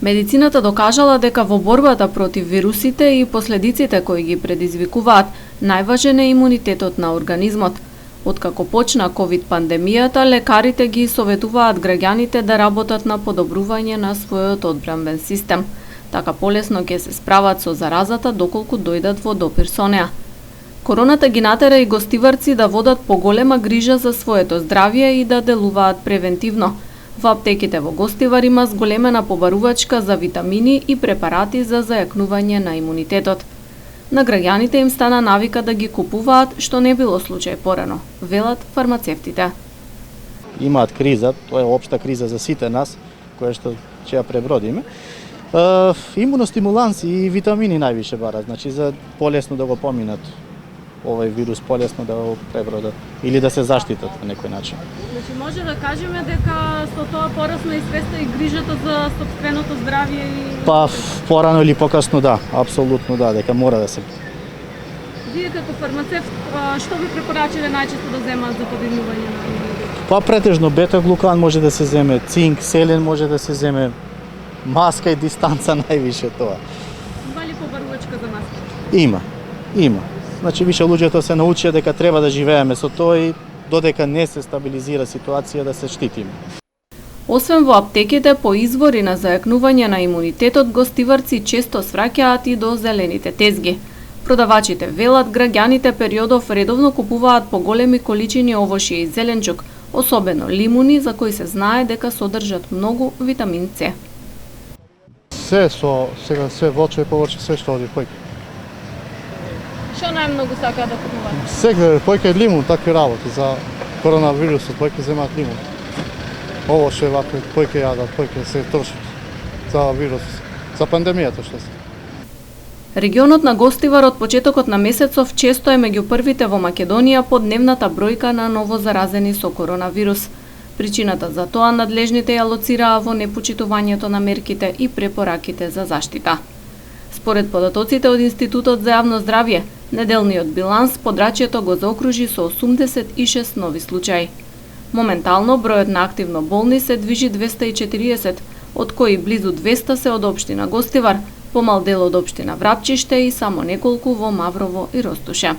Медицината докажала дека во борбата против вирусите и последиците кои ги предизвикуваат, најважен е имунитетот на организмот. Откако почна ковид пандемијата, лекарите ги советуваат граѓаните да работат на подобрување на својот одбранбен систем. Така полесно ќе се справат со заразата доколку дојдат во допир со неа. Короната ги натера и гостиварци да водат поголема грижа за своето здравје и да делуваат превентивно. Во аптеките во Гостивар има зголемена побарувачка за витамини и препарати за зајакнување на имунитетот. На граѓаните им стана навика да ги купуваат, што не било случај порано, велат фармацевтите. Имаат криза, тоа е општа криза за сите нас, која што ќе ја пребродиме. Имуностимуланси и витамини највише барат, значи за полесно да го поминат овој вирус, полесно да го пребродат или да се заштитат на некој начин. Значи може да кажеме дека со тоа порасна и свеста и грижата за сопственото здравје и... Па порано или покасно да, апсолутно да, дека мора да се. Вие како фармацевт, што би препорачале најчесто да земаат за подигнување на имунитетот? Па претежно бета-глукан може да се земе, цинк, селен може да се земе, маска и дистанца највише тоа. Има ли побарувачка за маска? Има. Значи више луѓето се научија дека треба да живееме со тоа и додека не се стабилизира ситуација да се штитиме. Освен во аптеките, по извори на зајакнување на имунитетот, гостиварци често свраќаат и до зелените тезги. Продавачите велат граѓаните периодов редовно купуваат поголеми количини овошје и зеленчук, особено лимуни за кои се знае дека содржат многу витамин С. Се воче и повоче, се што оди појке. Што најмногу сакаат да купуваат? Сега појке лимун, такви работи за коронавирусот, појке земаат лимун. Овоше вакви, појке јадат, појке се трошат за вирус, за пандемијата што се. Регионот на Гостивар од почетокот на месецов често е меѓу првите во Македонија по дневната бројка на новозаразени со коронавирус. Причината за тоа надлежните ја лоцираа во непочитувањето на мерките и препораките за заштита. Според податоците од Институтот за јавно здравје, неделниот биланс подрачјето го заокружи со 86 нови случаи. Моментално бројот на активно болни се движи 240, од кои близу 200 се од општина Гостивар, помал дел од општина Врапчиште и само неколку во Маврово и Ростуше.